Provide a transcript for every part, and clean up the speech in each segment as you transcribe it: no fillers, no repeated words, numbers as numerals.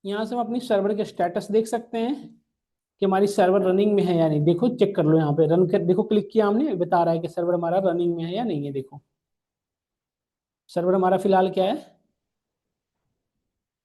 यहाँ से हम अपनी सर्वर के स्टेटस देख सकते हैं कि हमारी सर्वर रनिंग में है या नहीं। देखो चेक कर लो, यहाँ पे रन कर देखो, क्लिक किया हमने, बता रहा है कि सर्वर हमारा रनिंग में है या नहीं है। देखो सर्वर हमारा फिलहाल क्या है।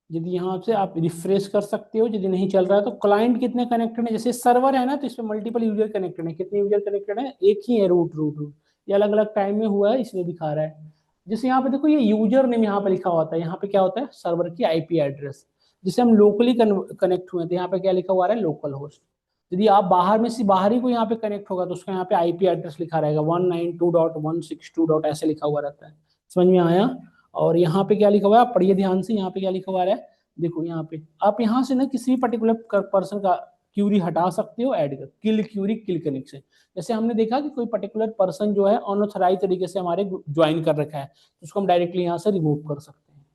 यदि यहाँ से आप रिफ्रेश कर सकते हो, यदि नहीं चल रहा है तो क्लाइंट कितने कनेक्टेड है, जैसे सर्वर है ना तो इसमें मल्टीपल यूजर कनेक्टेड है। कितने यूजर कनेक्टेड है? एक ही है, रूट ये अलग अलग टाइम में हुआ है इसलिए दिखा रहा है। जैसे यहाँ पे देखो ये यूजर नेम यहाँ पे लिखा होता है, यहाँ पे क्या होता है सर्वर की आईपी एड्रेस। जिसे हम लोकली कनेक्ट हुए तो यहाँ पे क्या लिखा हुआ है लोकल होस्ट। यदि आप बाहर में से बाहर ही को यहाँ पे कनेक्ट होगा तो उसका यहाँ पे आईपी एड्रेस लिखा रहेगा 192.162. ऐसे लिखा हुआ रहता है। समझ में आया? और यहाँ पे क्या लिखा हुआ है आप पढ़िए ध्यान से, यहाँ पे क्या लिखा हुआ है। देखो यहाँ पे आप यहाँ से ना किसी भी पर्टिकुलर पर्सन का क्यूरी हटा सकते हो, ऐड कर किल क्यूरी किल कनेक्शन। जैसे हमने देखा कि कोई पर्टिकुलर पर्सन जो है अनऑथराइज तरीके से हमारे ज्वाइन कर रखा है तो उसको हम डायरेक्टली यहाँ से रिमूव कर सकते हैं।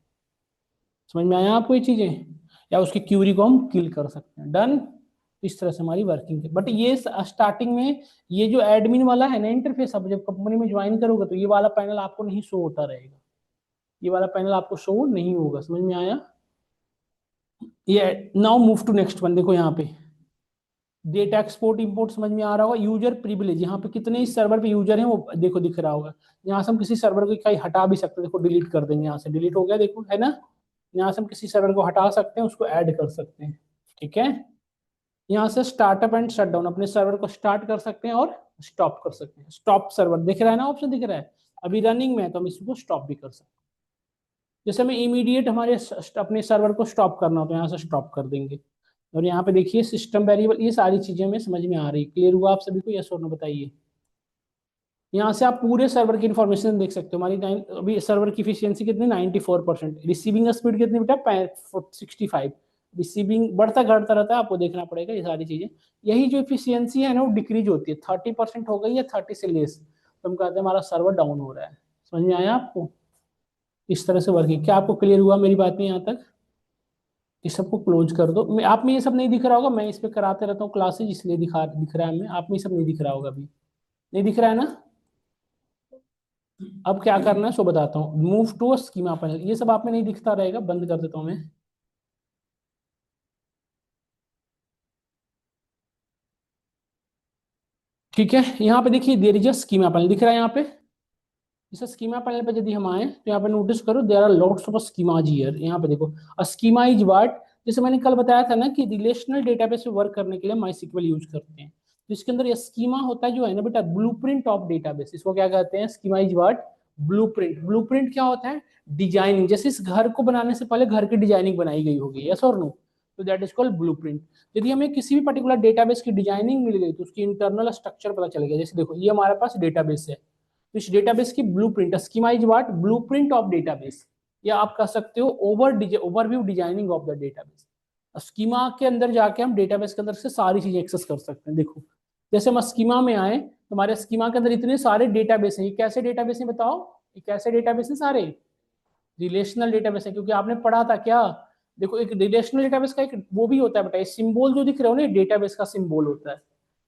समझ में आया आपको ये चीजें? या उसकी क्यूरी को हम किल कर सकते हैं। डन। इस तरह से हमारी वर्किंग है। बट ये स्टार्टिंग में ये जो एडमिन वाला है ना इंटरफेस, अब जब कंपनी में ज्वाइन करोगे तो ये वाला पैनल आपको नहीं शो होता रहेगा। ये वाला पैनल आपको शो नहीं होगा। समझ में आया? ये now move to next one. देखो यहाँ पे डेटा एक्सपोर्ट इंपोर्ट समझ में आ रहा होगा। यूजर प्रिविलेज, यहाँ पे कितने इस सर्वर पे यूजर हैं वो देखो दिख रहा होगा। यहाँ से हम किसी सर्वर को कहीं हटा भी सकते हैं। देखो डिलीट कर देंगे, यहाँ से डिलीट हो गया, देखो है ना। यहाँ से हम किसी सर्वर को हटा सकते हैं, उसको ऐड कर सकते हैं। ठीक है। यहाँ से स्टार्टअप एंड शट डाउन, अपने सर्वर को स्टार्ट कर सकते हैं और स्टॉप कर सकते हैं। स्टॉप सर्वर दिख रहा है ना, ऑप्शन दिख रहा है। अभी रनिंग में है तो हम इसको स्टॉप भी कर सकते हैं। जैसे हमें इमीडिएट हमारे अपने सर्वर को स्टॉप करना हो तो यहाँ से स्टॉप कर देंगे। और यहाँ पे देखिए सिस्टम वेरिएबल, ये सारी चीजें हमें समझ में आ रही। क्लियर हुआ आप सभी को? यस और नो बताइए। यहाँ से आप पूरे सर्वर की इन्फॉर्मेशन देख सकते हो। हमारी अभी सर्वर की इफिशियंसी कितनी 94%। रिसीविंग स्पीड कितनी बेटा 65। रिसीविंग बढ़ता घटता रहता है, आपको देखना पड़ेगा ये सारी चीजें। यही जो इफिशियंसी है ना वो डिक्रीज होती है। 30% हो गई या 30 से लेस तो हम कहते हैं हमारा सर्वर डाउन हो रहा है। समझ में आया आपको? इस तरह से वर्किंग। क्या आपको क्लियर हुआ मेरी बात में यहाँ तक? इस सबको क्लोज कर दो। आप में ये सब नहीं दिख रहा होगा, मैं इस पे कराते रहता हूँ क्लासेज इसलिए दिख रहा है हमें। आप में ये सब नहीं दिख रहा होगा, अभी नहीं दिख रहा है ना। अब क्या करना है सो बताता हूँ। मूव टू स्कीमा पैनल, ये सब आप में नहीं दिखता रहेगा, बंद कर देता हूँ मैं। ठीक है, यहाँ पे देखिए there is a schema panel दिख रहा है यहाँ पे। इस स्कीमा पैनल पे यदि हम आए तो यहाँ पे नोटिस करो there are lots of schemas here. यहाँ पे देखो स्कीमा इज व्हाट, जैसे मैंने कल बताया था ना कि रिलेशनल डेटाबेस पे वर्क करने के लिए माइस्क्ल यूज करते हैं। तो इसके अंदर ये स्कीमा होता है जो है ना बेटा ब्लूप्रिंट ऑफ डेटाबेस। इसको क्या कहते हैं? Schema is what? Blueprint. Blueprint क्या होता है? डिजाइनिंग। जैसे इस घर को बनाने से पहले घर की डिजाइनिंग बनाई गई होगी, यस और नो, तो दैट इज कॉल्ड ब्लूप्रिंट। यदि हमें किसी भी पर्टिकुलर डेटाबेस की डिजाइनिंग मिल गई तो उसकी इंटरनल स्ट्रक्चर पता चल गया। जैसे देखो ये हमारे पास डेटाबेस है तो इस डेटाबेस की blueprint, schema is what? Blueprint of database. या आप कह सकते हो overview designing of the database. Schema के अंदर जाके हम डेटाबेस के अंदर से सारी चीजें एक्सेस कर सकते हैं। देखो जैसे हम स्कीमा में आए तो हमारे स्कीमा के अंदर इतने सारे डेटाबेस हैं। ये कैसे डेटाबेस हैं बताओ? ये कैसे डेटाबेस हैं? सारे रिलेशनल डेटाबेस है। क्योंकि आपने पढ़ा था क्या, देखो एक रिलेशनल डेटाबेस का एक वो भी होता है बेटा, सिंबल जो दिख रहे हो ना डेटाबेस का सिंबल होता है।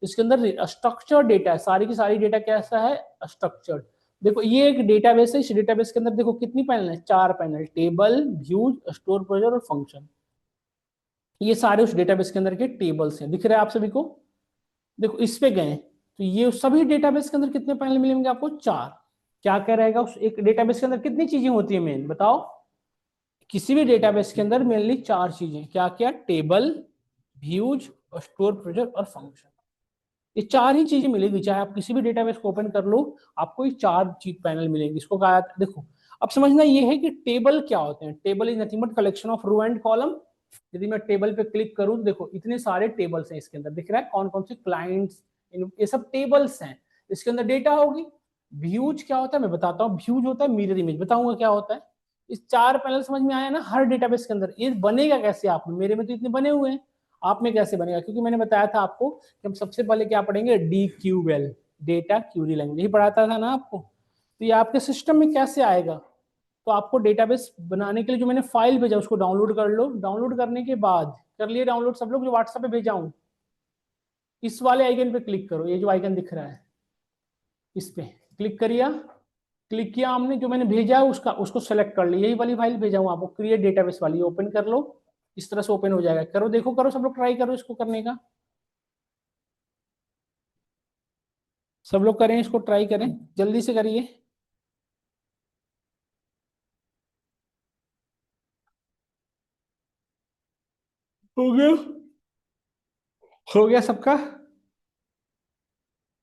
इसके अंदर स्ट्रक्चर्ड डेटा है, सारी की सारी डेटा कैसा है? स्ट्रक्चर्ड। देखो ये एक डेटाबेस है, इस डेटाबेस के अंदर देखो कितनी पैनल है? 4 panel, table, views, store procedure और फंक्शन। ये सारे उस डेटाबेस के अंदर के टेबल्स हैं, दिख रहे हैं आप सभी को? देखो इस पे गए तो ये सभी डेटाबेस के अंदर कितने पैनल मिलेंगे आपको? 4। क्या क्या रहेगा उस एक डेटाबेस के अंदर? कितनी चीजें होती है मेन बताओ? किसी भी डेटाबेस के अंदर मेनली 4 चीजें, क्या क्या? टेबल, व्यूज, स्टोर प्रोसीजर और फंक्शन। ये 4 ही चीजें मिलेगी, चाहे आप किसी भी डेटाबेस को ओपन कर लो आपको ये 4 चीज पैनल मिलेंगे। इसको कहा देखो अब समझना ये है कि टेबल क्या होते हैं। Table is nothing but collection of row and column. यदि मैं टेबल पे क्लिक करूं तो देखो इतने सारे टेबल्स हैं इसके अंदर, दिख रहा है कौन कौन से क्लाइंट्स, ये सब टेबल्स हैं। इसके अंदर डेटा होगी। व्यूज क्या होता है मैं बताता हूँ। व्यूज होता है मिरर इमेज, बताऊंगा क्या होता है। इस 4 पैनल समझ में आया ना हर डेटाबेस के अंदर। ये बनेगा कैसे? आप में, मेरे में तो इतने बने हुए हैं, आप में कैसे बनेगा? क्योंकि मैंने बताया था आपको कि हम सबसे पहले क्या पढ़ेंगे? DQL, डेटा क्यूरी लैंग्वेज, यही पढ़ाता था ना आपको। तो ये आपके सिस्टम में कैसे आएगा? तो आपको डेटाबेस बनाने के लिए जो मैंने फाइल भेजा उसको डाउनलोड कर लो। डाउनलोड करने के बाद कर लिए डाउनलोड सब लोग? जो व्हाट्सएप पे भेजा हूं इस वाले आइकन पे क्लिक करो, ये जो आइकन दिख रहा है इस पे क्लिक करिए। क्लिक किया हमने, जो मैंने भेजा है उसका उसको सेलेक्ट कर लिया, यही वाली फाइल भेजा हूँ आपको क्रिएट डेटाबेस वाली, ओपन कर लो। इस तरह से ओपन हो जाएगा। करो, देखो, करो, सब लोग ट्राई करो इसको करने का, सब लोग करें इसको, ट्राई करें, जल्दी से करिए। हो गया, हो गया सबका।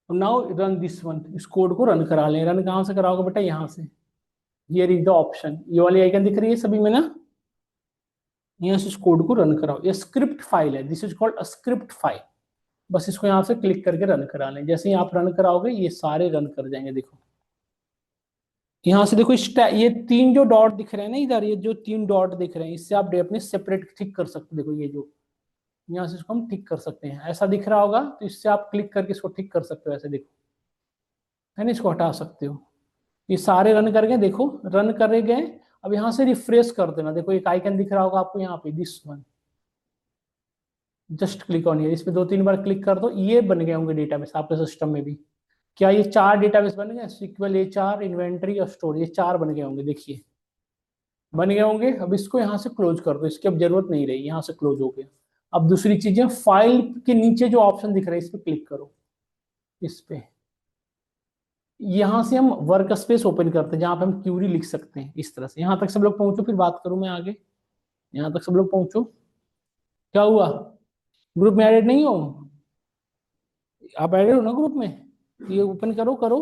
नाउ रन दिस वन, इस कोड को रन करा लें। रन कहाँ से कराओगे बेटा, यहाँ से। हियर इज द ऑप्शन, ये वाली आइकन दिख रही है सभी में ना, यहाँ से इस कोड को रन कराओ। ये स्क्रिप्ट फाइल है, this is called a script file. बस इसको यहाँ से क्लिक करके रन करा लें। जैसे ही आप रन कराओगे ये सारे रन कर जाएंगे। देखो यहाँ से, देखो ये तीन जो डॉट दिख रहे हैं ना इधर, ये जो तीन डॉट दिख रहे हैं, इससे आप अपने सेपरेट ठीक कर सकते हो। देखो ये जो यहाँ से इसको हम ठीक कर सकते हैं, ऐसा दिख रहा होगा तो इससे आप क्लिक करके इसको ठीक कर सकते हो, ऐसे देखो, है ना, इसको हटा सकते हो। ये सारे रन कर गए, देखो रन करे गए। अब यहाँ से रिफ्रेश कर देना, देखो एक आइकन दिख रहा होगा आपको यहाँ पे, this one, just click on, इस पे 2-3 बार क्लिक कर दो, ये बन गए होंगे डेटाबेस आपके सिस्टम में भी। क्या ये 4 डेटाबेस बन गए, सिक्वल, ये 4, इन्वेंटरी और स्टोर, ये 4 बन गए होंगे, देखिए बन गए होंगे। अब इसको यहाँ से क्लोज कर दो, इसकी अब जरूरत नहीं रही, यहाँ से क्लोज हो गया। अब दूसरी चीजें, फाइल के नीचे जो ऑप्शन दिख रहा है इस पे क्लिक करो, इस पे, यहाँ से हम वर्क स्पेस ओपन करते हैं जहां पे हम क्यूरी लिख सकते हैं। इस तरह से यहाँ तक सब लोग पहुंचो, फिर बात करूं मैं आगे। यहाँ तक सब लोग पहुंचो। क्या हुआ, ग्रुप में ऐड नहीं हो? आप ऐड हो ना ग्रुप में? ये ओपन करो, करो,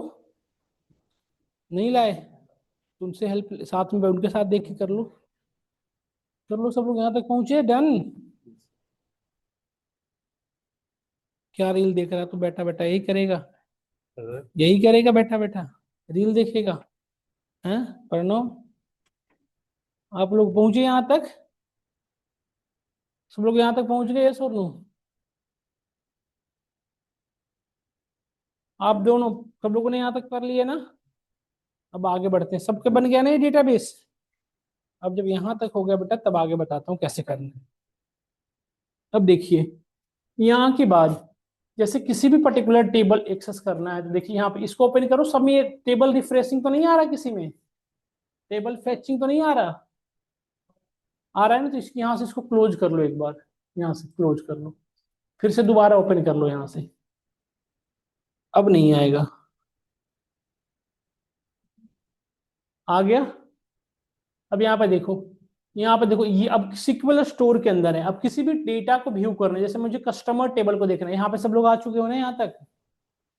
नहीं लाए तो उनसे हेल्प साथ में उनके साथ देख के कर लो, कर लो। सब लोग यहाँ तक पहुंचे, डन। क्या रील देख रहा है तू बैठा बैठा, यही करेगा, यही करेगा बैठा बैठा, रील देखेगा, हैं? प्रणव, आप लोग पहुंचे यहाँ तक? सब लोग यहाँ तक पहुंच गए, यस और नो? आप दोनों, सब लोगों ने यहाँ तक कर लिया ना? अब आगे बढ़ते हैं, सबके बन गया ना ये डेटाबेस? अब जब यहाँ तक हो गया बेटा, तब आगे बताता हूँ कैसे करना है। अब देखिए, यहाँ के बाद जैसे किसी भी पर्टिकुलर टेबल एक्सेस करना है तो देखिए यहाँ पे इसको ओपन करो। सब में ये टेबल रिफ्रेशिंग तो नहीं आ रहा, किसी में टेबल फेचिंग तो नहीं आ रहा? आ रहा है ना, तो इसकी यहाँ से इसको क्लोज कर लो एक बार, यहाँ से क्लोज कर लो, फिर से दोबारा ओपन कर लो यहाँ से। अब नहीं आएगा, आ गया। अब यहाँ पे देखो, यहाँ पे देखो, ये अब सिक्वल स्टोर के अंदर है। अब किसी भी डेटा को व्यू करना है, जैसे मुझे कस्टमर टेबल को देखना है, यहाँ पे सब लोग आ चुके हो ना यहाँ तक,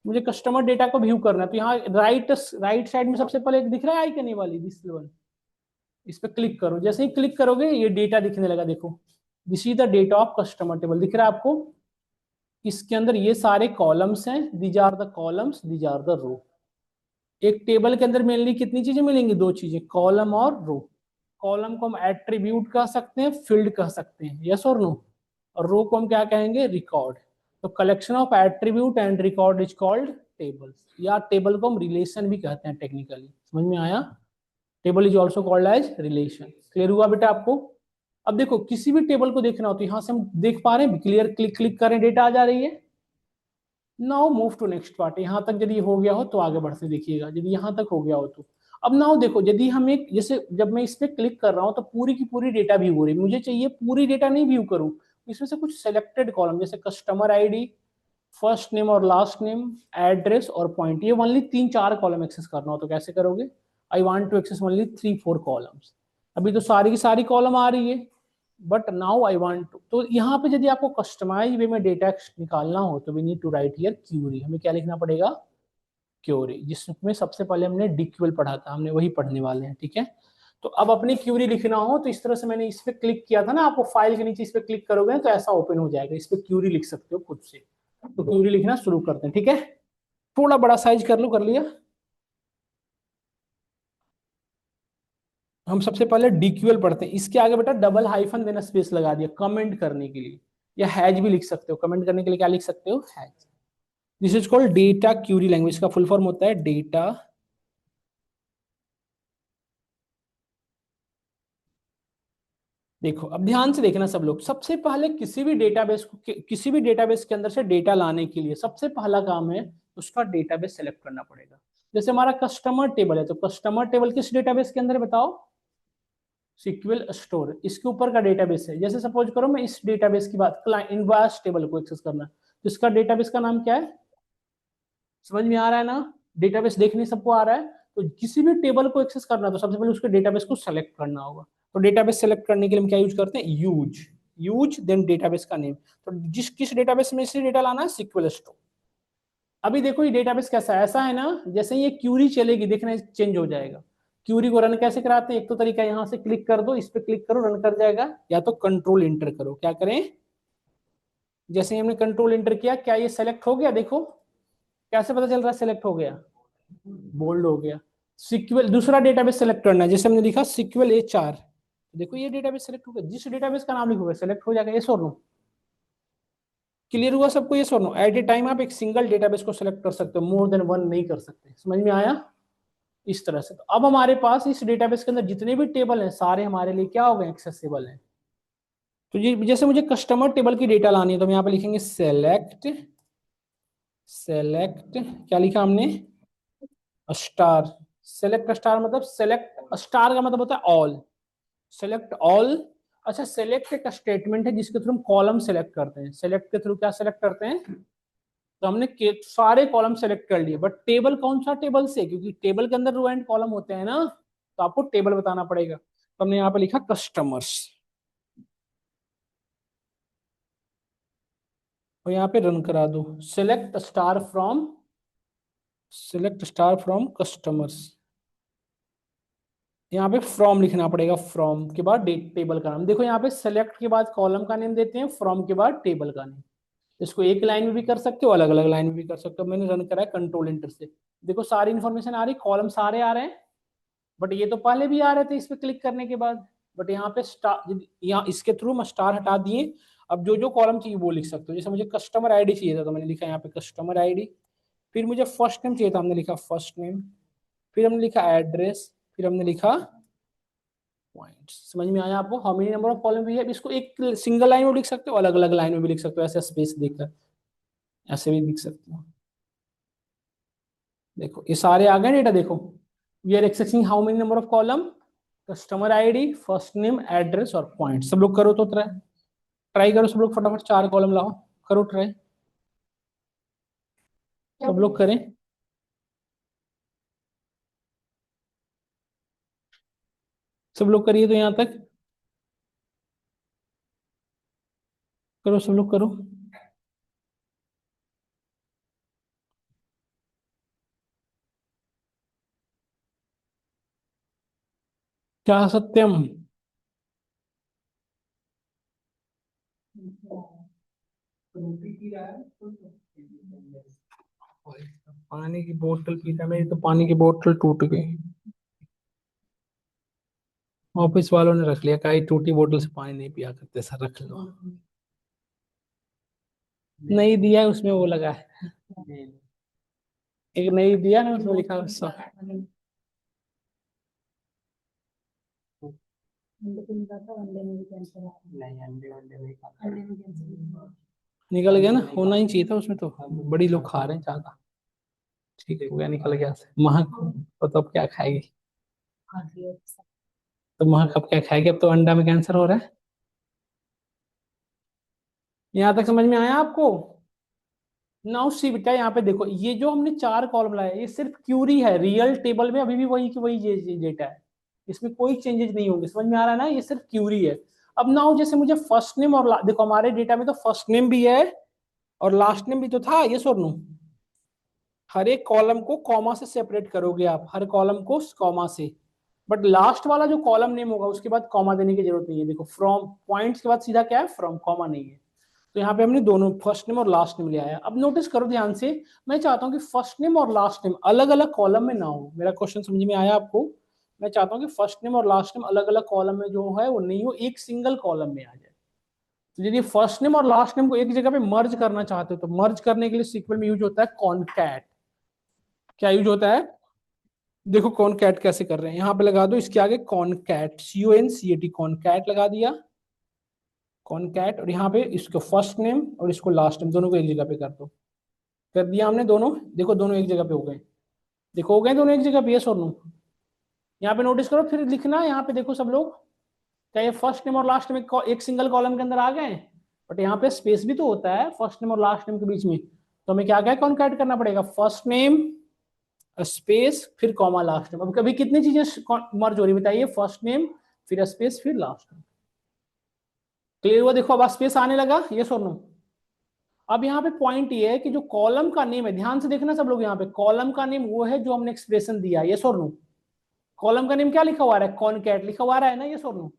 मुझे कस्टमर डेटा को व्यू करना है, तो यहाँ राइट राइट साइड में सबसे पहले एक दिख रहा है आइकन, ये वाली दिस वन, इस पे क्लिक करो। जैसे ही क्लिक करोगे ये डेटा दिखने लगा, देखो this is the data of customer table, दिख रहा है आपको? इसके अंदर ये सारे कॉलम्स हैं, these are the columns, these are the row. एक टेबल के अंदर मेनली कितनी चीजें मिलेंगी, 2 चीजें, कॉलम और रो। कॉलम को हम एट्रीब्यूट कह सकते हैं, फील्ड कह सकते हैं, यस और नो? और रो को हम क्या कहेंगे, रिकॉर्ड। तो collection of attribute and record is called table, या टेबल को हम रिलेशन भी कहते हैं टेक्निकली, समझ में आया? Table is also called as relation. Clear हुआ बेटा आपको? अब देखो किसी भी टेबल को देखना हो तो यहां से हम देख पा रहे हैं, क्लियर, क्लिक क्लिक करें, डेटा आ जा रही है। Now move to next part. यहाँ तक यदि हो गया हो तो आगे बढ़ते देखिएगा, यदि यहाँ तक हो गया हो तो। अब नाउ देखो, यदि हम एक, जैसे जब मैं इस पे क्लिक कर रहा हूँ तो पूरी की पूरी डेटा व्यू हो रही है, मुझे चाहिए पूरी डेटा नहीं व्यू करूँ, इसमें से कुछ सेलेक्टेड कॉलम, जैसे कस्टमर आईडी, फर्स्ट नेम और लास्ट नेम, एड्रेस और पॉइंट, ये ओनली 3-4 कॉलम एक्सेस करना हो तो कैसे करोगे? I want to access only 3-4 columns. अभी तो सारी की सारी कॉलम आ रही है, but now I want to, तो यहाँ पे यदि आपको कस्टमाइज वे में डेटा निकालना हो तो we need to write here query. हमें क्या लिखना पड़ेगा, क्यूरी, जिसमें सबसे पहले हमने डीक्यूएल पढ़ा था, हमने वही पढ़ने वाले हैं, ठीक है? तो अब अपनी क्यूरी लिखना हो तो इस तरह से, मैंने इस पे क्लिक किया था ना, आपको फाइल के नीचे इस पे क्लिक करोगे तो ऐसा ओपन हो जाएगा, इस पे क्यूरी लिख सकते हो खुद से। तो क्यूरी लिखना शुरू करते हैं, ठीक है? थोड़ा बड़ा साइज कर लो, कर लिया? हम सबसे पहले डीक्यूएल पढ़ते हैं, इसके आगे बेटा डबल हाइफन देना स्पेस लगा दिया कमेंट करने के लिए, या हैज भी लिख सकते हो, कमेंट करने के लिए क्या लिख सकते हो, has. This is called data Curie language, का फुल फॉर्म होता है डेटा। देखो अब ध्यान से देखना सब लोग, सबसे पहले किसी भी डेटाबेस को, किसी भी डेटाबेस के अंदर से डेटा लाने के लिए सबसे पहला काम है उसका डेटाबेस सेलेक्ट करना पड़ेगा। जैसे हमारा कस्टमर टेबल है, तो कस्टमर टेबल किस डेटाबेस के अंदर है बताओ? SQL स्टोर इसके ऊपर का डेटाबेस है। जैसे सपोज करो मैं इस डेटाबेस की बात, इनवॉइस टेबल को एक्सेस करना, तो इसका डेटाबेस का नाम क्या है? समझ में आ रहा है ना? डेटाबेस देखने सबको आ रहा है। तो किसी भी टेबल को एक्सेस करना तो सबसे पहले उसके डेटाबेस को सेलेक्ट करना होगा। तो डेटाबेस सेलेक्ट करने के लिए हम क्या यूज करते हैं? यूज। यूज देन डेटाबेस का नेम। तो जिस किस डेटाबेस में से डेटा लाना है? SQL store. अभी देखो ये डेटाबेस कैसा है, ऐसा है ना जैसे ये क्यूरी चलेगी, देखना चेंज हो जाएगा। क्यूरी को रन कैसे कराते हैं? एक तो तरीका यहां से क्लिक कर दो, इस पे क्लिक करो, रन कर जाएगा, या तो कंट्रोल इंटर करो। क्या करें? जैसे ही हमने कंट्रोल इंटर किया, क्या ये सेलेक्ट हो गया? देखो कैसे पता चल रहा है सेलेक्ट हो गया? बोल्ड हो गया। सिक्वल दूसरा डेटाबेस सेलेक्ट करना है, जैसे हमने लिखा सिक्वल HR, देखो ये डेटाबेस सेलेक्ट हो गया। जिस डेटाबेस का नाम लिखोगे सेलेक्ट हो जाएगा। ये और नो? क्लियर हुआ सबको? ये और नो? एट ए टाइम आप एक सिंगल डेटाबेस को सेलेक्ट कर सकते हो, मोर देन वन नहीं कर सकते। समझ में आया? इस तरह से। तो अब हमारे पास इस डेटाबेस के अंदर जितने भी टेबल हैं सारे हमारे लिए क्या हो गए? एक्सेसिबल हैं। तो ये जैसे मुझे कस्टमर टेबल की डेटा लानी है, तो हम यहाँ पे लिखेंगे सेलेक्ट, सेलेक्ट क्या लिखा हमने? स्टार। सेलेक्ट स्टार मतलब सेलेक्ट स्टार का मतलब होता है ऑल, सेलेक्ट ऑल। अच्छा, सेलेक्ट एक स्टेटमेंट है जिसके थ्रू हम कॉलम सेलेक्ट करते हैं। सेलेक्ट के थ्रू क्या सेलेक्ट करते हैं? तो हमने सारे कॉलम सेलेक्ट कर लिए, बट टेबल कौन सा टेबल से? क्योंकि टेबल के अंदर रो एंड कॉलम होते हैं ना, तो आपको टेबल बताना पड़ेगा। तो हमने यहाँ पे लिखा कस्टमर्स, और यहाँ पे रन करा दो। Select star from customers. यहाँ पे फ्रॉम लिखना पड़ेगा, फ्रॉम के बाद टेबल का नाम। देखो यहाँ पे सेलेक्ट के बाद कॉलम का नेम देते हैं, फ्रॉम के बाद टेबल का नेम। इसको एक लाइन में भी कर सकते हो, अलग अलग लाइन में भी कर सकते हो। मैंने रन करा है कंट्रोल इंटर से। देखो सारी इंफॉर्मेशन आ रही, कॉलम सारे आ रहे हैं, बट ये तो पहले भी आ रहे थे इस पे क्लिक करने के बाद। बट यहाँ पे स्टार, यहाँ इसके थ्रू हम स्टार हटा दिए। अब जो जो कॉलम चाहिए वो लिख सकते हो। जैसे मुझे कस्टमर आईडी चाहिए था, तो मैंने लिखा यहाँ पे कस्टमर आईडी। फिर मुझे फर्स्ट नेम चाहिए था, हमने लिखा फर्स्ट नेम। फिर हमने लिखा एड्रेस। फिर हमने लिखा पॉइंट। समझ में आया आपको? How many number of column भी है? इसको एक सिंगल लाइन में लिख सकते हो, अलग अलग लाइन में भी लिख सकते हो, ऐसे स्पेस देकर ऐसे भी लिख सकते हो। देखो ये सारे आ गए डेटा। देखो we are accessing how many number of column? Customer ID, first name, address और पॉइंट। सब लोग करो तो ट्राई, ट्राई करो सब लोग, फटाफट 4 कॉलम लाओ, करो ट्राई, सब लोग करें। सब लोग करिए तो यहाँ तक करो, सब लोग करो। क्या सत्यम? पानी की बोतल पीता, मेरी तो पानी की बोतल टूट गई। ऑफिस वालों ने रख लिया, कहीं टूटी बोतल से पानी नहीं पिया करते सर, रख लो। नहीं दिया है, उसमें वो लगा है, एक नहीं दिया ना, उसमें लिखा है निकल गया ना, होना ही चाहिए था उसमें तो। बड़ी लोग खा रहे हैं ज्यादा। ठीक हो गया, निकल गया से महक। तो अब क्या खाएगी? तो महक अब क्या खाएगी? अब तो अंडा में कैंसर हो रहा है। यहाँ तक समझ में आया आपको? नाउ सी बेटा, यहाँ पे देखो ये जो हमने 4 कॉलम लाए, ये सिर्फ क्यूरी है। रियल टेबल में अभी भी वही की वही डेटा है, इसमें कोई चेंजेस नहीं होंगे। समझ में आ रहा है ना? ये सिर्फ क्यूरी है। अब नाउ जैसे मुझे फर्स्ट नेम और देखो हमारे डेटा में तो फर्स्ट नेम भी है और लास्ट नेम भी तो था, ये और नो? हर एक कॉलम को कॉमा से सेपरेट करोगे आप, हर कॉलम को कॉमा से। बट लास्ट वाला जो कॉलम नेम होगा उसके बाद कॉमा देने की जरूरत नहीं है। देखो फ्रॉम पॉइंट्स के बाद सीधा क्या है? फ्रॉम, कॉमा नहीं है। तो यहाँ पे हमने दोनों फर्स्ट नेम और लास्ट नेम ले आया। अब नोटिस करो ध्यान से, मैं चाहता हूँ कि फर्स्ट नेम और लास्ट नेम अलग अलग कॉलम में ना हो। मेरा क्वेश्चन समझ में आया आपको? मैं चाहता हूँ कि फर्स्ट नेम और लास्ट नेम अलग अलग कॉलम में जो है वो नहीं हो, एक सिंगल कॉलम में आ जाए। तो यदि फर्स्ट नेम और लास्ट नेम को एक जगह पे मर्ज करना चाहते हो, तो मर्ज करने के लिए सीक्वल में यूज होता है कॉनकैट। क्या यूज होता है? देखो कॉनकैट कैसे कर रहे हैं, यहाँ पे लगा दो इसके आगे कॉनकैट, CONCAT, कॉनकैट लगा दिया, कॉनकैट। और यहाँ पे इसको फर्स्ट नेम और इसको लास्ट नेम दोनों को एक जगह पे कर दो। कर दिया हमने दोनों। देखो दोनों एक जगह पे हो गए। देखो हो गए दोनों एक जगह पे, यस और नो? यहाँ पे नोटिस करो, फिर लिखना यहाँ पे देखो सब लोग, क्या ये फर्स्ट नेम और लास्ट नेम एक सिंगल कॉलम के अंदर आ गए? बट यहाँ पे स्पेस भी तो होता है फर्स्ट नेम और लास्ट नेम के बीच में, तो हमें क्या क्या कॉन्कैट करना पड़ेगा, फर्स्ट नेम स्पेस फिर कॉमा लास्ट नेम। अब कभी कितनी चीजें मर्ज हो रही बताइए, फर्स्ट नेम फिर स्पेस फिर लास्ट नेम। क्लियर हुआ? देखो अब स्पेस आने लगा, ये और नो। अब यहाँ पे पॉइंट ये है कि जो कॉलम का नेम है, ध्यान से देखना सब लोग, यहाँ पे कॉलम का नेम वो है जो हमने एक्सप्रेशन दिया, ये और नो। कॉलम का नेम क्या लिखा हुआ है, कॉनकैट लिखा हुआ है ना, ये और नो।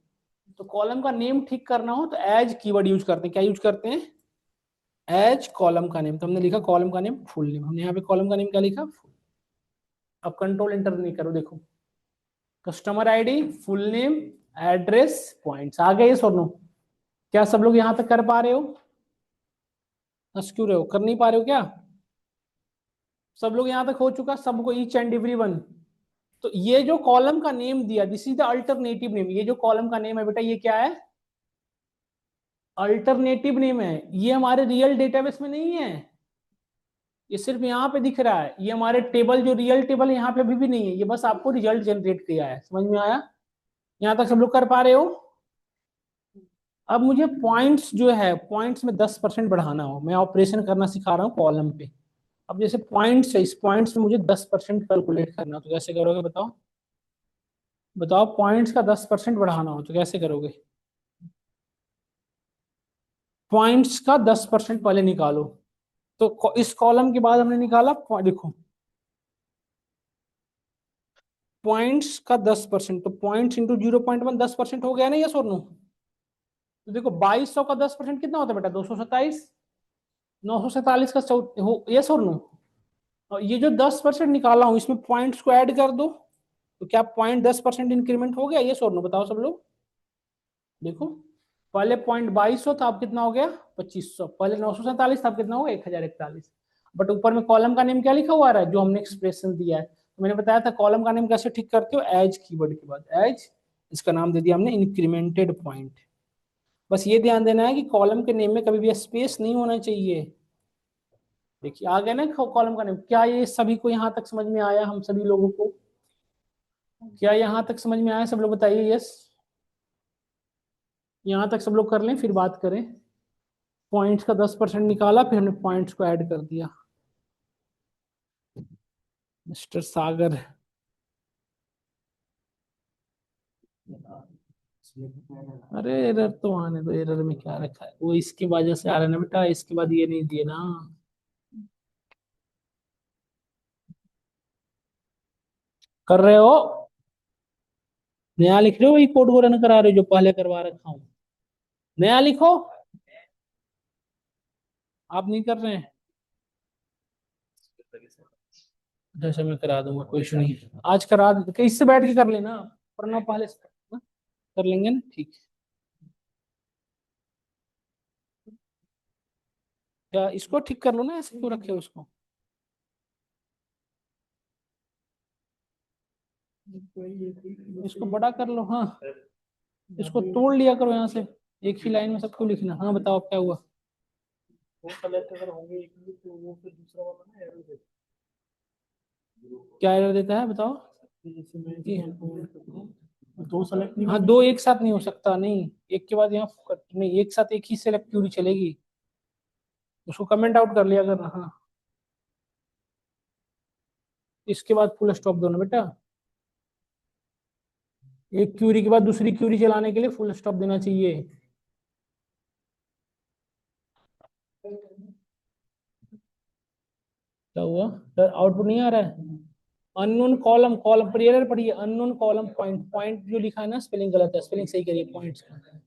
तो कॉलम का नेम ठीक करना हो तो एज कीवर्ड यूज करते हैं। क्या यूज करते हैं? एज कॉलम का नेम। तो हमने लिखा कॉलम का नेम फुल नेम, हमने यहाँ पे कॉलम का नेम क्या लिखा, full। अब कंट्रोल एंटर नहीं करो, देखो customer ID, full name, address, points आ गए, सो नो। क्या सब लोग यहां तक कर पा रहे हो? हंस क्यों रहे हो, कर नहीं पा रहे हो क्या? सब लोग यहां तक हो चुका सबको, ईच एंड एवरी वन? तो ये जो कॉलम का नेम दिया, this is the alternative name. ये जो कॉलम का नेम है बेटा, ये क्या है, अल्टरनेटिव नेम है। ये हमारे रियल डेटाबेस में नहीं है, ये सिर्फ यहाँ पे दिख रहा है। ये हमारे टेबल, जो रियल टेबल यहाँ पे अभी भी नहीं है, ये बस आपको रिजल्ट जनरेट किया है। समझ में आया? यहाँ तक सब लोग कर पा रहे हो? अब मुझे पॉइंट्स जो है, पॉइंट्स में 10% बढ़ाना हो, मैं ऑपरेशन करना सिखा रहा हूँ कॉलम पे। अब जैसे पॉइंट्स है, इस पॉइंट्स में मुझे 10% कैलकुलेट करना हो तो कैसे करोगे बताओ? बताओ, पॉइंट्स का 10% बढ़ाना हो तो कैसे करोगे? पॉइंट्स का 10% पहले निकालो। तो इस कॉलम के बाद हमने निकाला, देखो पॉइंट्स का 10%, तो पॉइंट्स इंटू 0.1 10% हो गया ना, यस और नो? तो देखो 2200 का 10% कितना होता है बेटा, 227। 947 का यस और नो? और ये जो 10% निकाला हूं, इसमें पॉइंट्स को ऐड कर दो, तो क्या पॉइंट 10% इंक्रीमेंट हो गया, यस और नो? बताओ सब लोग। देखो पहले पॉइंट 2200 था, अब कितना हो गया, 2500। पहले 947 था, अब कितना होगा, 1041। बट ऊपर में कॉलम का नेम क्या लिखा हुआ है, जो हमने एक्सप्रेशन दिया है। तो मैंने बताया था कॉलम का नेम कैसे ठीक करते हो, एज कीवर्ड के बाद एज, इसका नाम दे दिया हमने इंक्रीमेंटेड पॉइंट। बस ये ध्यान देना है कि कॉलम के नेम में कभी भी स्पेस नहीं होना चाहिए। देखिए आ गया ना कॉलम का नेम। क्या ये सभी को यहाँ तक समझ में आया, हम सभी लोगों को? क्या यहाँ तक समझ में आया, सब लोग बताइए यस। यहाँ तक सब लोग कर लें, फिर बात करें। पॉइंट्स का 10% निकाला, फिर हमने पॉइंट्स को ऐड कर दिया। मिस्टर सागर, अरे एरर तो आने दो, एरर में क्या रखा है, वो इसकी वजह से आ रहा है ना बेटा, इसके बाद ये नहीं दिए ना। कर रहे हो? नया लिख रहे हो, वही कोड को रन करा रहे हो जो पहले करवा रखा हूँ? नया लिखो। आप नहीं कर रहे हैं? जैसे मैं करा दूंगा, कोई इशू नहीं है। आज करा दे, इससे बैठ के कर लेना, वरना पहले से ना, कर लेंगे ना, ठीक है। क्या इसको ठीक कर लो ना, ऐसे क्यों रखे हो उसको? इसको बड़ा कर लो, हाँ। इसको तोड़ लिया करो यहाँ से, एक ही लाइन में सब क्यों लिखना। हाँ बताओ अब क्या हुआ? वो सेलेक्ट अगर होंगे एक भी, तो वो फिर दूसरा वाला ना एरर देता है। क्या एरर देता है बताओ? जैसे मैं दो सेलेक्ट नहीं, हाँ दो एक साथ नहीं हो सकता, नहीं एक के बाद यहाँ नहीं, एक साथ एक ही सेलेक्ट क्यों नहीं चलेगी? उसको कमेंट आउट कर लिया अगर, हाँ। इसके बाद फुल स्टॉप दो ना बेटा, एक क्यूरी के बाद दूसरी क्यूरी चलाने के लिए फुल स्टॉप देना चाहिए। क्या हुआ? आउटपुट नहीं आ रहा है? अननोन कॉलम, कॉलम पर एरर पड़ी है, अननोन कॉलम पॉइंट, पॉइंट जो लिखा है ना, स्पेलिंग गलत है, स्पेलिंग सही करिए पॉइंट्स का।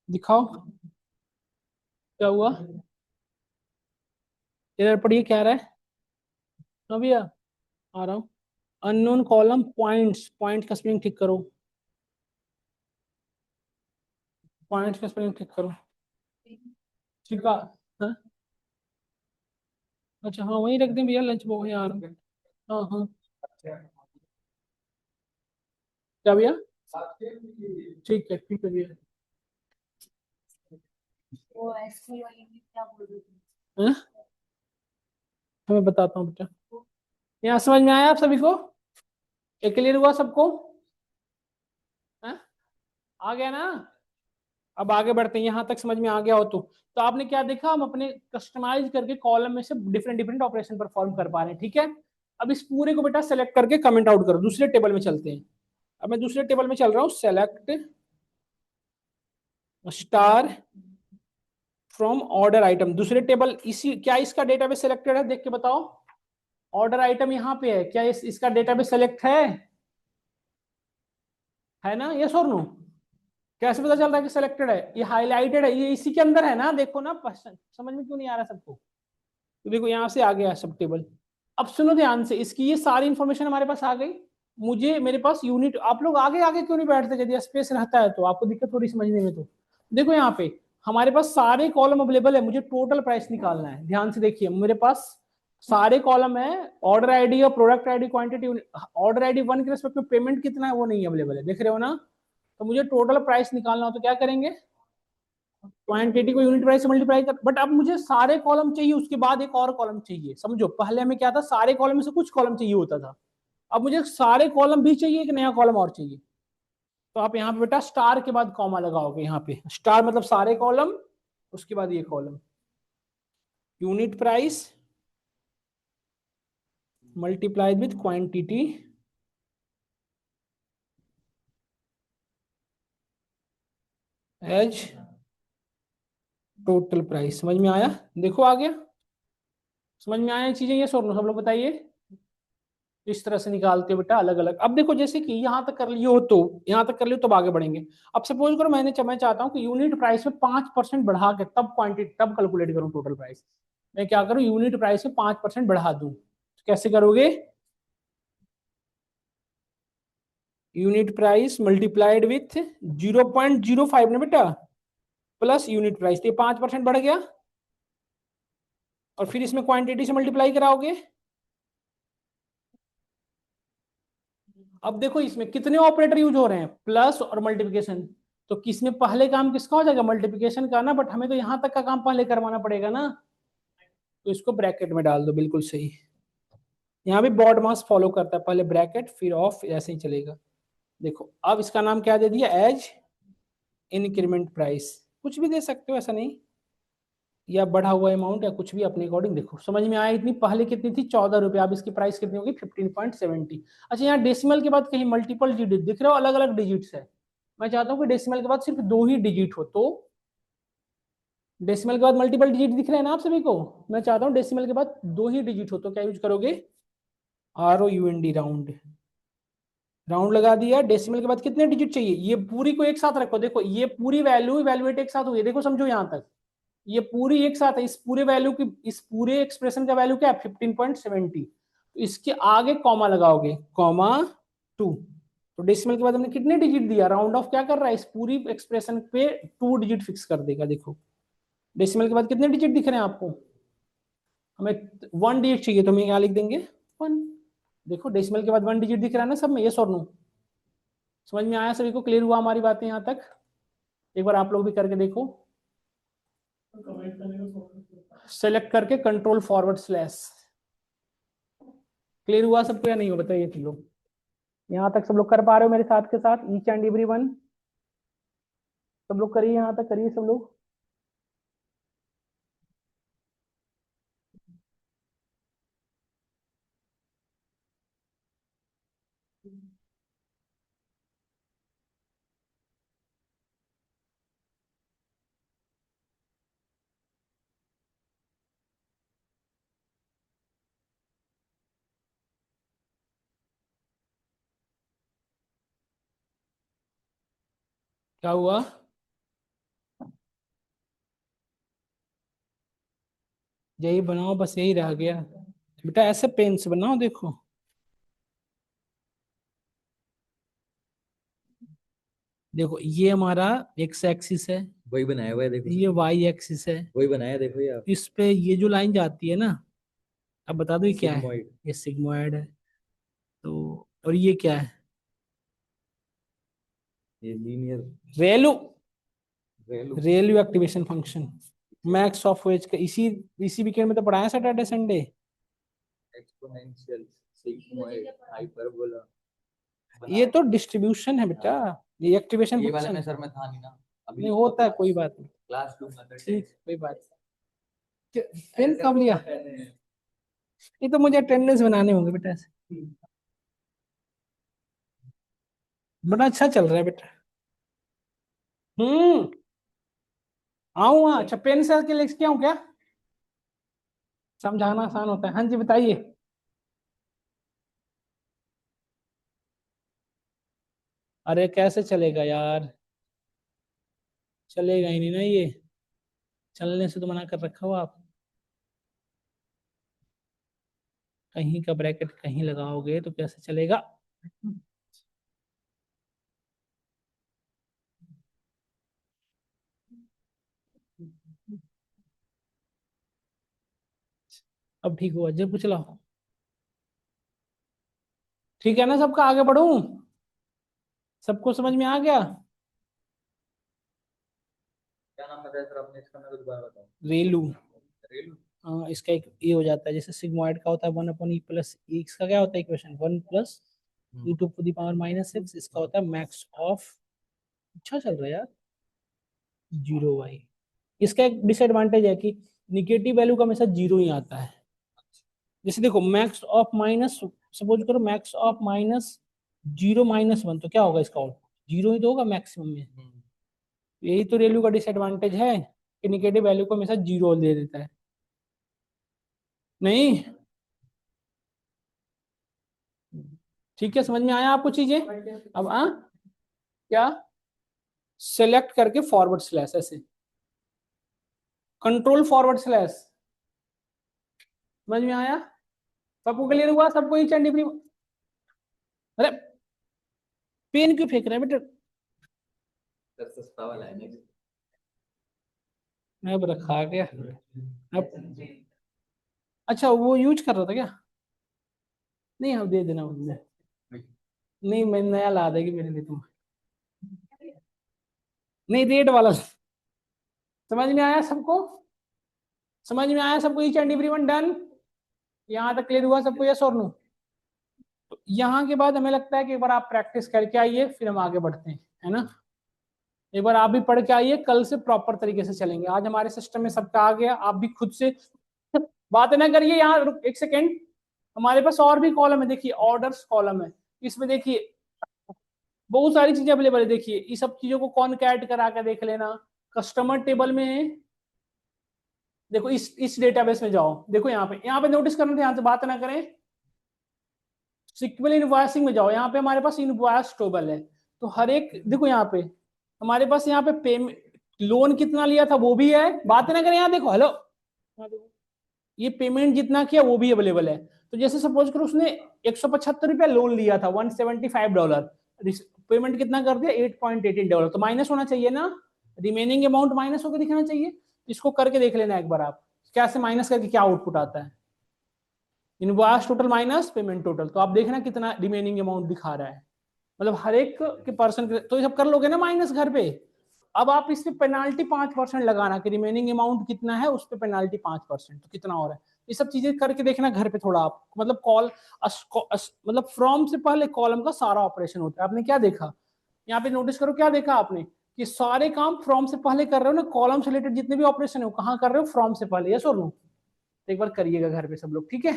दिखाओ क्या हुआ, एरर पड़ी है, क्या आ रहा है? हाँ भैया, आ रहा हूँ। अननोन कॉलम पॉइंट्स, पॉइंट का स्पेलिंग ठीक करो, पॉइंट्स का स्पेलिंग ठीक करो। ठीक है, हाँ? अच्छा हाँ, वहीं रख दें भैया, लंच बॉक्स वहीं आ रहा हूँ। हाँ हाँ। क्या भैया? ठीक है भैया। हाँ? मैं बताता हूँ बेटा, यहाँ समझ में आया आप सभी को? एक क्लियर हुआ सबको? हाँ? आ गया ना? अब आगे बढ़ते हैं, यहां तक समझ में आ गया हो तो आपने क्या देखा, हम अपने कस्टमाइज करके कॉलम में से डिफरेंट डिफरेंट ऑपरेशन परफॉर्म कर पा रहे हैं, ठीक है। अब इस पूरे को बेटा सेलेक्ट करके कमेंट आउट करो, दूसरे टेबल में चलते हैं। अब मैं दूसरे टेबल में चल रहा हूं, select star from order item, दूसरे टेबल, इसी क्या इसका डेटाबेस सेलेक्टेड है, देख के बताओ। ऑर्डर आइटम यहाँ पे है, क्या इसका डेटाबेस सेलेक्ट है ना, यस और नो? कैसे पता चल रहा है कि सिलेक्टेड है? ये हाईलाइटेड है, ये इसी के अंदर है ना, देखो ना, समझ में क्यों नहीं आ रहा सबको? तो देखो यहाँ से आ गया सब टेबल। अब सुनो ध्यान से, इसकी ये सारी इंफॉर्मेशन हमारे पास आ गई। मुझे मेरे पास यूनिट, आप लोग आगे आगे क्यों नहीं बैठते, यदि स्पेस रहता है तो आपको दिक्कत थोड़ी समझने में। तो देखो यहाँ पे हमारे पास सारे कॉलम अवेलेबल है, मुझे टोटल प्राइस निकालना है। ध्यान से देखिए, मेरे पास सारे कॉलम है, ऑर्डर आईडी और product ID, quantity. Order ID 1 के रेस्पेक्ट में पेमेंट कितना है वो नहीं अवेलेबल है, देख रहे हो ना? तो मुझे टोटल प्राइस निकालना हो तो क्या करेंगे, क्वांटिटी को यूनिट प्राइस से मल्टीप्लाई कर। बट अब मुझे सारे कॉलम चाहिए, उसके बाद एक और कॉलम चाहिए, समझो। पहले हमें क्या था, सारे कॉलम में से कुछ कॉलम चाहिए होता था। अब मुझे सारे कॉलम भी चाहिए, एक नया कॉलम और चाहिए। तो आप यहाँ पे बेटा स्टार के बाद कॉमा लगाओगे, यहाँ पे स्टार मतलब सारे कॉलम, उसके बाद ये column, unit price multiplied with quantity as total price. समझ में आया? देखो आ गया, समझ में आया चीजें, ये सोनो सब लोग बताइए। इस तरह से निकालते हो बेटा अलग अलग। अब देखो जैसे कि यहां तक कर लियो, तो यहां तक कर लियो, तब आगे बढ़ेंगे। अब सपोज करो मैं चाहता हूं कि यूनिट प्राइस में 5% बढ़ा के तब क्वांटिटी, तब कैलकुलेट करूं टोटल प्राइस। मैं क्या करूं, यूनिट प्राइस में 5% बढ़ा दूं, तो कैसे करोगे, यूनिट प्राइस मल्टीप्लाइड विथ 0.05 ना बेटा, प्लस यूनिट प्राइस, तो ये 5% बढ़ गया। और फिर इसमें क्वांटिटी से मल्टीप्लाई कराओगे। अब देखो इसमें कितने ऑपरेटर यूज हो रहे हैं, प्लस और मल्टीप्लिकेशन। तो किसमें पहले काम किसका हो जाएगा, मल्टीप्लिकेशन का ना, बट हमें तो यहां तक का काम पहले करवाना पड़ेगा ना। तो इसको ब्रैकेट में डाल दो, बिल्कुल सही। यहाँ भी बॉड मास फॉलो करता है, पहले ब्रैकेट फिर ऑफ, ऐसे ही चलेगा। देखो अब इसका नाम क्या दे दिया, एज इंक्रीमेंट प्राइस, कुछ भी दे सकते हो, ऐसा नहीं, या बढ़ा हुआ अमाउंट या कुछ भी अपने अकॉर्डिंग। देखो समझ में आया, इतनी पहले कितनी थी, 14 रुपए, अब इसकी प्राइस कितनी होगी, 15.70। अच्छा यहाँ डेसिमल के बाद कहीं मल्टीपल डिजिट दिख रहे हो, अलग अलग डिजिट्स है। मैं चाहता हूँ कि डेसिमल के बाद सिर्फ 2 ही डिजिट हो, तो डेसिमल के बाद मल्टीपल डिजिट दिख रहे हैं ना आप सभी को, मैं चाहता हूँ डेसिमल के बाद 2 ही डिजिट हो, तो क्या यूज करोगे, ROUND, राउंड। राउंड लगा दिया। डेसिमल के बाद कितने डिजिट चाहिए, ये पूरी को एक साथ रखो, देखो ये पूरी वैल्यू इवैल्यूएट एक साथ हुई है, देखो समझो यहाँ तक, ये पूरी एक साथ है, इस पूरे वैल्यू की, इस पूरे एक्सप्रेशन का वैल्यू क्या है, 15.70। तो इसके आगे कॉमा लगाओगे, कॉमा 2। तो डेसिमल के बाद हमने कितने डिजिट दिया, राउंड ऑफ क्या कर रहा है, इस पूरी एक्सप्रेशन पे 2 डिजिट फिक्स कर देगा। देखो डेसिमल के बाद कितने डिजिट दिख रहे हैं आपको, हमें 1 डिजिट चाहिए, तो हम यहाँ लिख देंगे 1। देखो डेसिमल के बाद 1 डिजिट दिख रहा है ना सब में, यस और नो? समझ में आया सभी को, क्लियर हुआ हमारी बातें यहाँ तक? एक बार आप लोग भी करके देखो, सेलेक्ट करके कंट्रोल फॉरवर्ड स्लैश। क्लियर हुआ सबको या नहीं हो, बताइए तुम लोग। यहाँ तक सब लोग कर पा रहे हो मेरे साथ के साथ, ईच एंड एवरी वन? सब लोग करिए, यहाँ तक करिए सब लोग। क्या हुआ, यही बनाओ, बस यही रह गया बेटा, ऐसे पेन से बनाओ, देखो देखो ये हमारा एक्स एक्सिस है, वही बनाया हुआ है देखो, ये वाई एक्सिस है, वही बनाया देखो ये आप, इस पे ये जो लाइन जाती है ना, अब बता दो ये क्या है, सिग्मॉइड। ये सिग्मोइड है। तो और ये क्या है, ये linear ReLU, value ReLU activation function, max of वेज का, इसी इसी वीकेंड में तो पढ़ाया Saturday Sunday. Exponential sigmoid hyperbola ये तो डिस्ट्रीब्यूशन है बेटा, ये एक्टिवेशन ये वाले फंक्शन में सर में था नहीं ना, अभी नहीं होता है, कोई बात नहीं, क्लास लूंगा तो ठीक कोई बात नहीं। पेन कब लिया? ये तो मुझे अटेंडेंस बनाने होंगे बेटा ऐसे। बड़ा अच्छा चल रहा है बेटा। आऊँ? अच्छा पेन से के लेके आऊँ क्या? समझाना आसान होता है। हाँ जी बताइए। अरे कैसे चलेगा यार, चलेगा ही नहीं ना ये, चलने से तो मना कर रखा हो आप। कहीं का ब्रैकेट कहीं लगाओगे तो कैसे चलेगा? अब ठीक हुआ जब पूछ लो। ठीक है ना, सबका आगे बढ़ूं? सबको समझ में आ गया? क्या नाम बताया सर आपने इसका, मेरे को दोबारा बताओ। रेलू। रेलू। हाँ इसका एक ये हो जाता है, जैसे सिग्मॉइड का होता है 1/e+, इसका क्या होता है इक्वेशन 1+e⁻⁻x, इसका होता है मैक्स ऑफ, अच्छा चल रहा है यार, 0y। इसका एक डिसएडवांटेज है कि निगेटिव वैल्यू का हमेशा जीरो ही आता है। जैसे देखो मैक्स ऑफ माइनस, सपोज करो मैक्स ऑफ -0 - 1, तो क्या होगा इसका आउटपुट? जीरो ही तो होगा मैक्सिमम में। यही तो रेलू का डिसएडवांटेज है कि निगेटिव वैल्यू को हमेशा जीरो दे देता है। नहीं ठीक है, समझ में आया आपको चीजें? अब क्या सेलेक्ट करके फॉरवर्ड स्लैश ऐसे, कंट्रोल फॉरवर्ड स्लैश, समझ में आया? सबको क्लियर हुआ? सबको ईच एंड एवरी? अरे पेन क्यों फेंक रहे हैं बेटा? सर सस्ता वाला है नेक्स्ट। अब रखा गया। अब अच्छा वो यूज कर रहा था क्या? नहीं अब दे देना मुझे। नहीं मैं नया ला देगी मेरे लिए तुम। नहीं रेड वाला। समझ में आया सबको? समझ में आया सबको? Each and everyone done? यहाँ तक क्लियर हुआ सबको? यस और नो? तो यहाँ के बाद हमें लगता है कि एक बार आप प्रैक्टिस करके आइए, फिर हम आगे बढ़ते हैं, है ना? एक बार आप भी पढ़ के आइए, कल से प्रॉपर तरीके से चलेंगे। आज हमारे सिस्टम में सबका आ गया, आप भी खुद से बात ना करिए। यहाँ एक सेकेंड, हमारे पास और भी कॉलम है, देखिए ऑर्डर्स कॉलम है, इसमें देखिए बहुत सारी चीजें अवेलेबल है। देखिए ये सब चीजों को कौन कैट करा के देख लेना। कस्टमर टेबल में देखो, इस डेटाबेस में जाओ, देखो यहाँ पे नोटिस करना, ध्यान से बात ना करें। सिक्वल इनवॉइसिंग में जाओ, यहाँ पे हमारे पास इनवॉइस टेबल है। तो हर एक देखो यहाँ पे हमारे पास, यहाँ पे पेमेंट, लोन कितना लिया था वो भी है, बात ना करें। यहाँ देखो, हेलो, यहाँ देखो, ये पेमेंट जितना किया वो भी अवेलेबल है। तो जैसे सपोज करो उसने $175 लोन लिया था, $175, पेमेंट कितना कर दिया? $8.18, तो माइनस होना चाहिए ना, रिमेनिंग अमाउंट माइनस होकर दिखना चाहिए। इसको करके देख लेना एक बार आप, कैसे माइनस करके क्या आउटपुट आता है। Invoice total minus payment total, तो आप देखना कितना रिमेनिंग अमाउंट दिखा रहा है, मतलब हर एक के पर्सन के, तो ये सब कर लोगे ना माइनस घर पे। अब आप इस पे पेनाल्टी 5% लगाना कि रिमेनिंग अमाउंट कितना है, उस पे पेनाल्टी 5%, तो कितना हो रहा है। ये सब चीजें करके देखना घर पे थोड़ा आप, मतलब मतलब फ्रॉम से पहले कॉलम का सारा ऑपरेशन होता है। आपने क्या देखा यहाँ पे, नोटिस करो क्या देखा आपने, कि सारे काम फ्रॉम से पहले कर रहे हो ना, कॉलम से रिलेटेड जितने भी ऑपरेशन है वो कहाँ कर रहे हो? फ्रॉम से पहले। यस और नो? एक बार करिएगा घर पे सब लोग, ठीक है?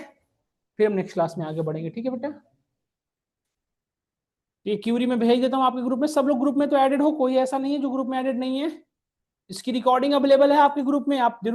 फिर हम नेक्स्ट क्लास में आगे बढ़ेंगे, ठीक है बेटा? ये क्यूरी में भेज देता हूँ आपके ग्रुप में, सब लोग ग्रुप में तो ऐडेड हो, कोई ऐसा नहीं है जो ग्रुप में ऐडेड नहीं है। इसकी रिकॉर्डिंग अवेलेबल है आपके ग्रुप में, आप जरूर